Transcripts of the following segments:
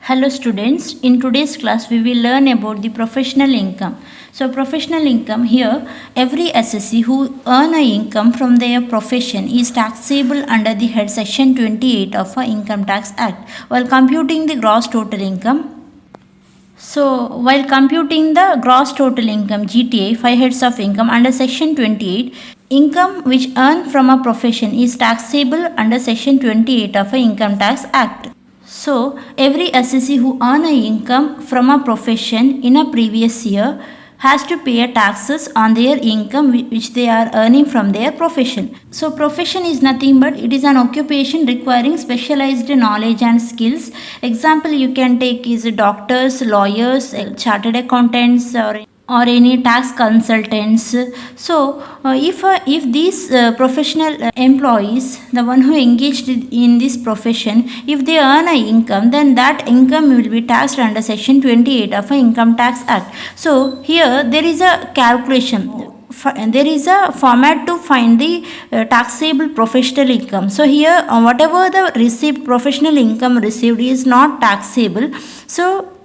Hello students, in today's class we will learn about the professional income. So professional income here, every assessee who earn a income from their profession is taxable under the head section 28 of our Income Tax Act while computing the gross total income. So while computing the gross total income GTA 5 heads of income under section 28, income which earned from a profession is taxable under section 28 of a Income Tax Act. So, every assessee who earn a income from a profession in a previous year has to pay a taxes on their income which they are earning from their profession. So, profession is nothing but it is an occupation requiring specialized knowledge and skills. Example you can take is doctors, lawyers, chartered accountants or any tax consultants. So if these professional employees, the one who engaged in this profession, if they earn a income, then that income will be taxed under section 28 of a Income Tax Act. So here there is a calculation, there is a format to find the taxable professional income. So here whatever the received professional income received is not taxable, so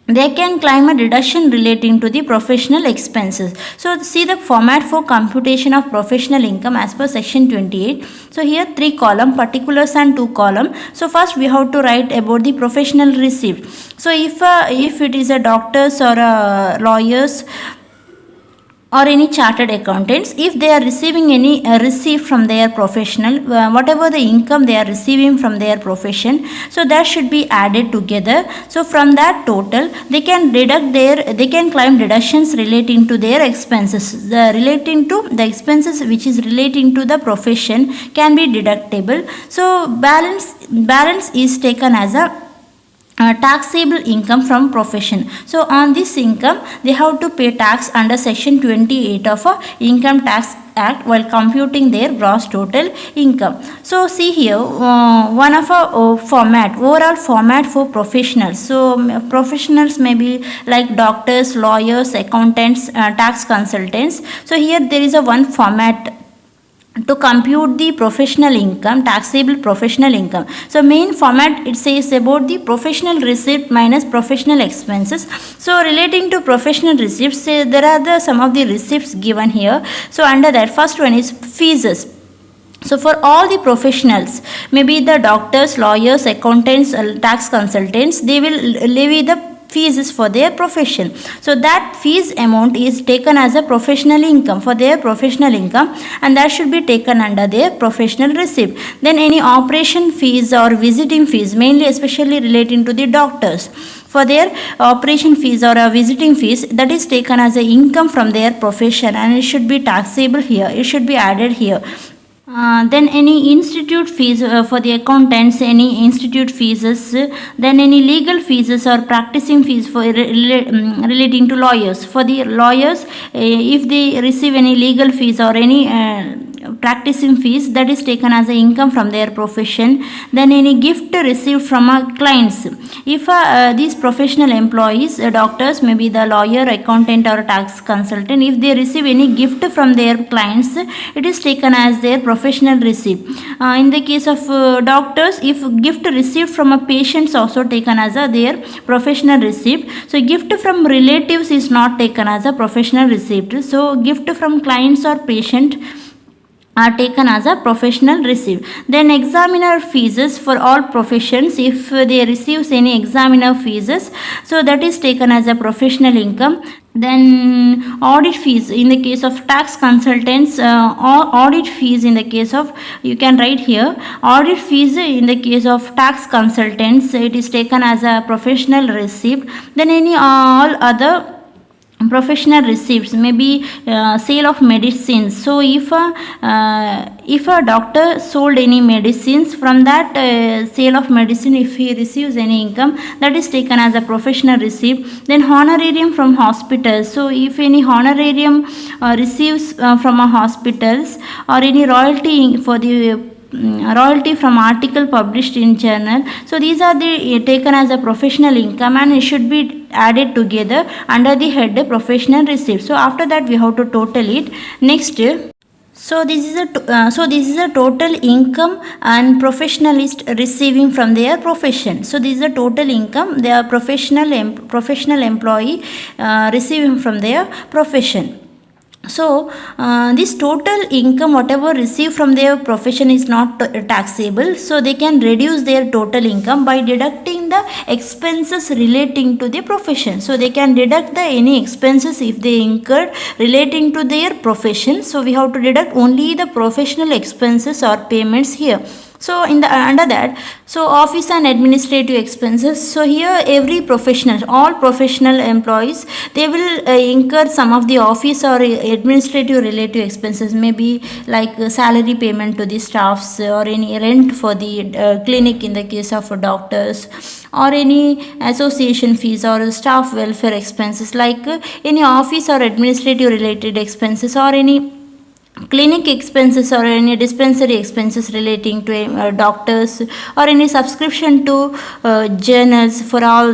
they can claim a deduction relating to the professional expenses. So see the format for computation of professional income as per section 28. So here 3 column particulars and 2 column. So first we have to write about the professional received. So if it is a doctors or a lawyers or any chartered accountants, if they are receiving any receipt from their professional, whatever the income they are receiving from their profession, so that should be added together. So from that total they can claim deductions relating to their expenses. Relating to the expenses which is relating to the profession can be deductible. So balance is taken as a taxable income from profession. So on this income they have to pay tax under section 28 of a Income Tax Act while computing their gross total income. So see here one of a overall format for professionals. So professionals may be like doctors, lawyers, accountants, tax consultants. So here there is a one format to compute the professional income, taxable professional income. So main format it says about the professional receipt minus professional expenses. So relating to professional receipts, there are some of the receipts given here. So under that first one is fees. So for all the professionals, maybe the doctors, lawyers, accountants, tax consultants, they will levy the fees is for their profession. So that fees amount is taken as a professional income for their professional income, and that should be taken under their professional receipt. Then any operation fees or visiting fees, mainly especially relating to the doctors, for their operation fees or visiting fees, that is taken as a income from their profession and it should be taxable here. It should be added here. Then any institute fees for the accountants, any institute fees, then any legal fees or practicing fees for relating to lawyers. For the lawyers, if they receive any legal fees or any practicing fees, that is taken as an income from their profession. Then any gift received from clients. If these professional employees, doctors, maybe the lawyer, accountant or tax consultant, if they receive any gift from their clients, it is taken as their professional receipt. In the case of doctors, if gift received from a patient is also taken as their professional receipt. So gift from relatives is not taken as a professional receipt. So gift from clients or patient are taken as a professional receipt. Then examiner fees for all professions, if they receive any examiner fees, so that is taken as a professional income. Then audit fees in the case of tax consultants, audit fees in the case of, you can write here, audit fees in the case of tax consultants, it is taken as a professional receipt. Then any all other professional receipts, maybe sale of medicines. So if a doctor sold any medicines, from that sale of medicine, if he receives any income, that is taken as a professional receipt. Then honorarium from hospitals. So if any honorarium receives from a hospitals, or any royalty for the royalty from article published in journal, so these are the taken as a professional income and it should be added together under the head professional receipt. So after that we have to total it. Next, So this is a total income and professionalist receiving from their profession. So this is a total income they are professional employee receiving from their profession. So this total income whatever received from their profession is not taxable, so they can reduce their total income by deducting the expenses relating to their profession. So they can deduct the any expenses if they incurred relating to their profession. So we have to deduct only the professional expenses or payments here. So in the under that, so office and administrative expenses. So here every professional, all professional employees, they will incur some of the office or administrative related expenses, maybe like salary payment to the staffs or any rent for the clinic in the case of doctors, or any association fees or staff welfare expenses, like any office or administrative related expenses, or any clinic expenses or any dispensary expenses relating to doctors, or any subscription to journals for all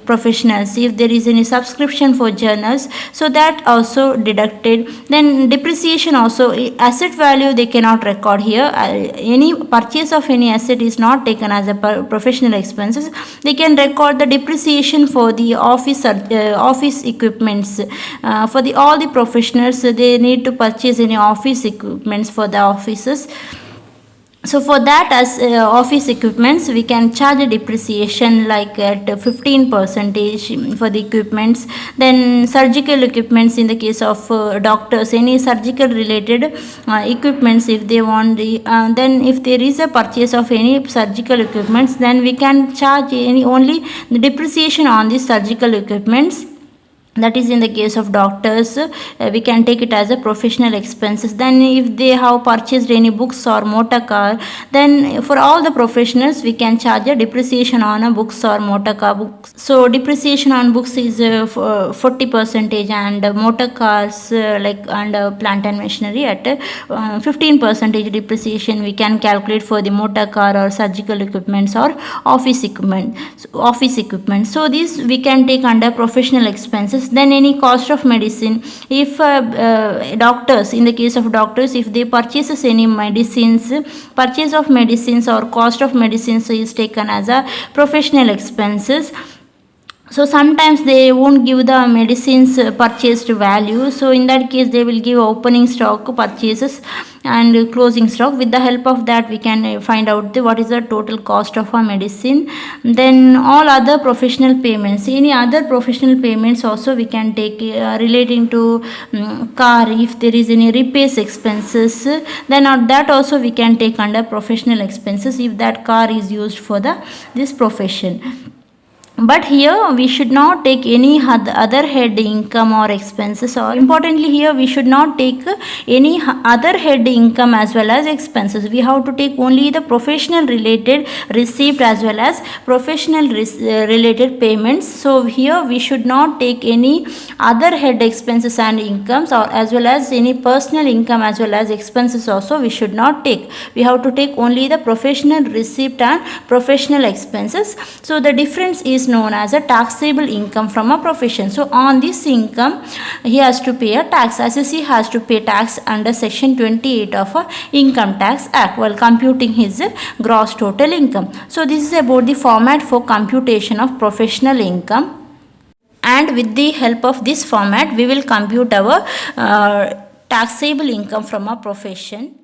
professionals if there is any subscription for journals, so that also deducted. Then depreciation also, asset value they cannot record here. Any purchase of any asset is not taken as a professional expenses. They can record the depreciation for the office equipments. For the all the professionals, they need to purchase any office equipments for the offices. So for that, as office equipments, we can charge a depreciation like at 15% for the equipments. Then surgical equipments, in the case of doctors, any surgical related equipments if they want the then if there is a purchase of any surgical equipments, then we can charge any only the depreciation on the surgical equipments. That is in the case of doctors, we can take it as a professional expenses. Then if they have purchased any books or motor car, then for all the professionals we can charge a depreciation on a books or motor car books. So depreciation on books is 40%, and motor cars like and plant and machinery at 15% depreciation we can calculate for the motor car or surgical equipments or office equipment. So this we can take under professional expenses. Then any cost of medicine, if doctors, in the case of doctors, if they purchases any medicines, purchase of medicines or cost of medicines is taken as a professional expenses. So sometimes they won't give the medicines purchased value, so in that case they will give opening stock purchases and closing stock. With the help of that we can find out what is the total cost of a medicine. Then all other professional payments, any other professional payments also we can take relating to car, if there is any repairs expenses, then that also we can take under professional expenses if that car is used for this profession. But here we should not take any other head income or expenses, or importantly here we should not take any other head income as well as expenses. We have to take only the professional related receipt as well as professional related payments. So here we should not take any other head expenses and incomes, or as well as any personal income as well as expenses also we should not take. We have to take only the professional receipt and professional expenses. So the difference is known as a taxable income from a profession. So on this income he has to pay a tax. Assessee has to pay tax under section 28 of Income Tax Act while computing his gross total income. So this is about the format for computation of professional income, and with the help of this format we will compute our taxable income from a profession.